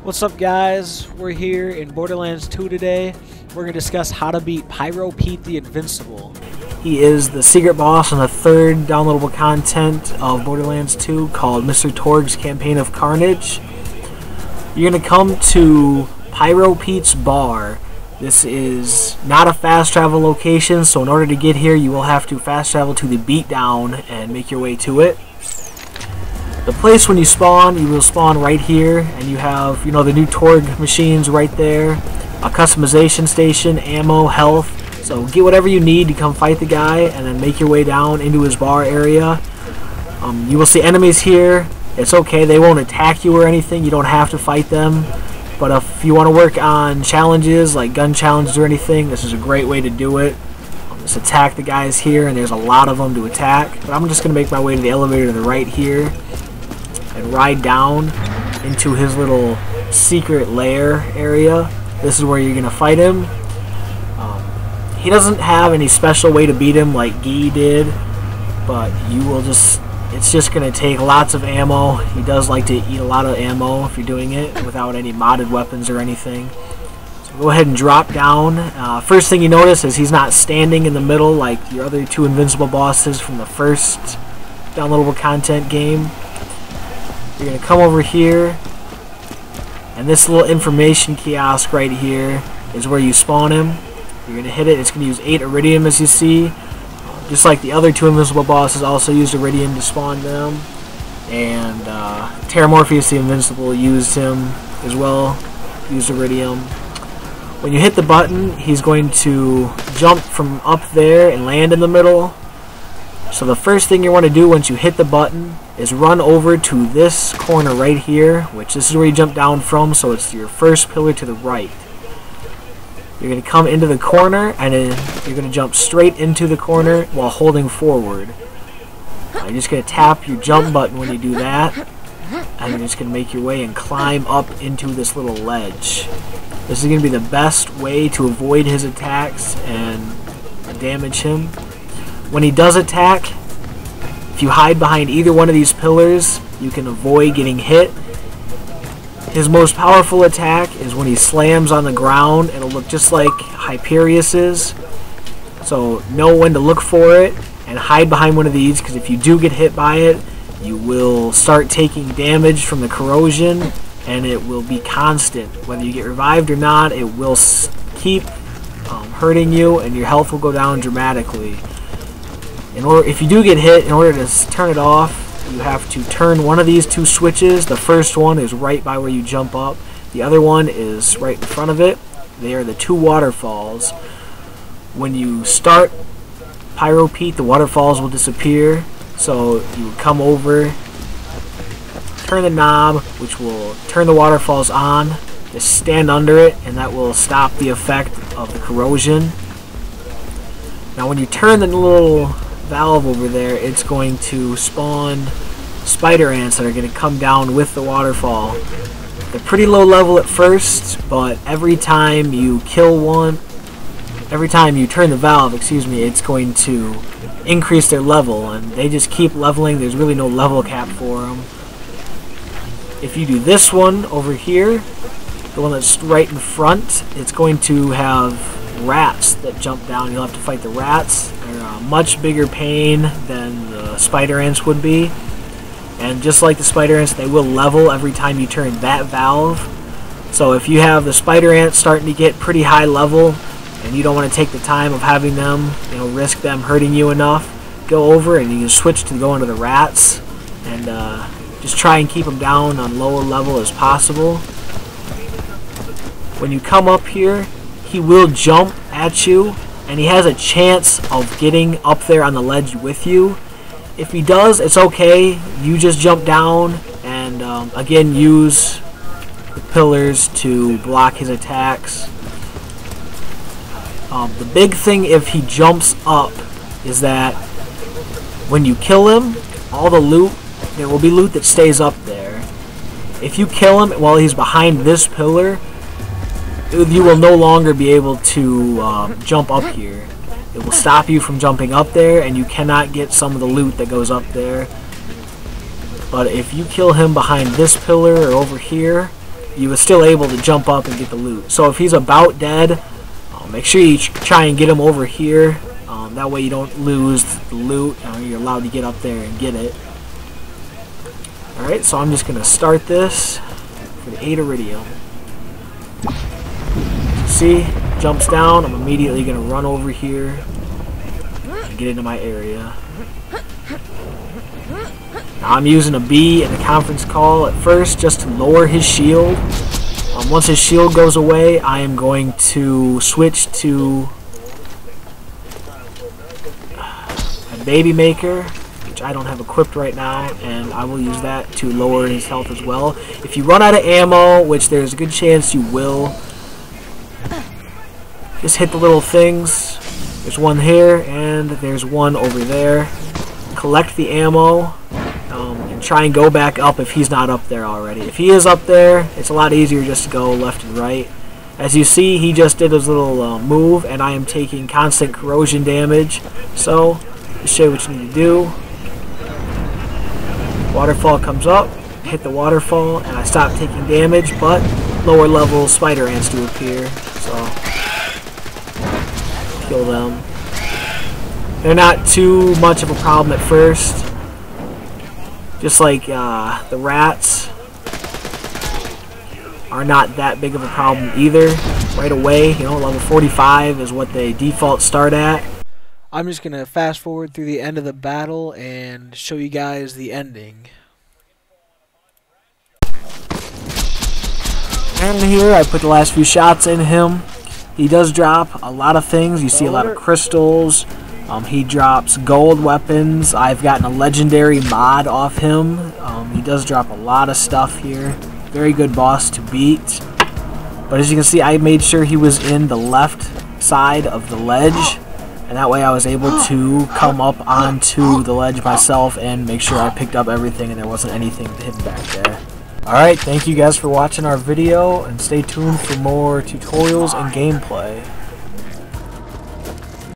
What's up, guys? We're here in Borderlands 2 today. We're going to discuss how to beat Pyro Pete the Invincible. He is the secret boss on the third downloadable content of Borderlands 2 called Mr. Tourgues Campaign of Carnage. You're going to come to Pyro Pete's bar. This is not a fast travel location, so in order to get here you will have to fast travel to the beatdown and make your way to it. The place when you spawn, you will spawn right here, and you have, the new Tourgues machines right there, a customization station, ammo, health. So get whatever you need to come fight the guy, and then make your way down into his bar area. You will see enemies here. It's okay, they won't attack you or anything. You don't have to fight them. But if you want to work on challenges, like gun challenges or anything, this is a great way to do it. Just attack the guys here, and there's a lot of them to attack. But I'm just going to make my way to the elevator to the right here and ride down into his little secret lair area. This is where you're going to fight him. He doesn't have any special way to beat him like Guy did, but it's just going to take lots of ammo. He does like to eat a lot of ammo if you're doing it without any modded weapons or anything. So go ahead and drop down. First thing you notice is he's not standing in the middle like your other two Invincible bosses from the first downloadable content game. You're going to come over here, and this little information kiosk right here is where you spawn him. You're going to hit it. It's going to use 8 iridium, as you see. Just like the other two Invincible bosses also used iridium to spawn them. And Terramorpheus the Invincible used him as well, used iridium. When you hit the button, he's going to jump from up there and land in the middle. So the first thing you want to do once you hit the button is run over to this corner right here, which this is where you jump down from, so it's your first pillar to the right. You're going to come into the corner, and then you're going to jump straight into the corner while holding forward. You're just going to tap your jump button when you do that, and you're just going to make your way and climb up into this little ledge. This is going to be the best way to avoid his attacks and damage him. When he does attack, if you hide behind either one of these pillars, you can avoid getting hit. His most powerful attack is when he slams on the ground. It'll look just like Hyperion's. So know when to look for it and hide behind one of these, because if you do get hit by it, you will start taking damage from the corrosion, and it will be constant. Whether you get revived or not, it will keep hurting you, and your health will go down dramatically. If you do get hit, in order to turn it off, you have to turn one of these two switches. The first one is right by where you jump up. The other one is right in front of it. They are the two waterfalls. When you start Pyro Pete, the waterfalls will disappear. So you come over, turn the knob, which will turn the waterfalls on. Just stand under it, and that will stop the effect of the corrosion. Now when you turn the little valve over there, it's going to spawn spider ants that are going to come down with the waterfall. They're pretty low level at first, but every time you kill one, every time you turn the valve, it's going to increase their level, and they just keep leveling. There's really no level cap for them. If you do this one over here, the one that's right in front, it's going to have rats that jump down. You'll have to fight the rats. They're a much bigger pain than the spider ants would be, and just like the spider ants, they will level every time you turn that valve. So if you have the spider ants starting to get pretty high level and you don't want to take the time of having them, risk them hurting you enough, go over and you can switch to go into the rats, and just try and keep them down on lower level as possible. When you come up here, he will jump at you, and he has a chance of getting up there on the ledge with you. If he does, it's okay. You just jump down and again use the pillars to block his attacks. The big thing if he jumps up is that when you kill him, all the loot, there will be loot that stays up there. If you kill him while he's behind this pillar, you will no longer be able to jump up here. It will stop you from jumping up there, and you cannot get some of the loot that goes up there. But if you kill him behind this pillar or over here, you were still able to jump up and get the loot. So if he's about dead, make sure you try and get him over here. That way you don't lose the loot. You're allowed to get up there and get it. Alright, so I'm just going to start this for the 8 Iridium. See, jumps down. I'm immediately going to run over here and get into my area. Now I'm using a B in the conference call at first just to lower his shield. Once his shield goes away, I am going to switch to a baby maker, which I don't have equipped right now, and I will use that to lower his health as well. If you run out of ammo, which there's a good chance you will, just hit the little things. There's one here, and there's one over there. Collect the ammo, and try and go back up if he's not up there already. If he is up there, it's a lot easier just to go left and right. As you see, he just did his little move, and I am taking constant corrosion damage. So, to show you what you need to do, waterfall comes up, hit the waterfall, and I stop taking damage, but lower level spider ants do appear, so kill them. They're not too much of a problem at first. Just like the rats are not that big of a problem either. Right away, you know, level 45 is what they default start at. I'm just going to fast forward through the end of the battle and show you guys the ending. And here I put the last few shots in him. He does drop a lot of things. You see a lot of crystals. He drops gold weapons. I've gotten a legendary mod off him. He does drop a lot of stuff here. Very good boss to beat. But as you can see, I made sure he was in the left side of the ledge. And that way I was able to come up onto the ledge myself and make sure I picked up everything and there wasn't anything hidden back there. Alright, thank you guys for watching our video, and stay tuned for more tutorials and gameplay.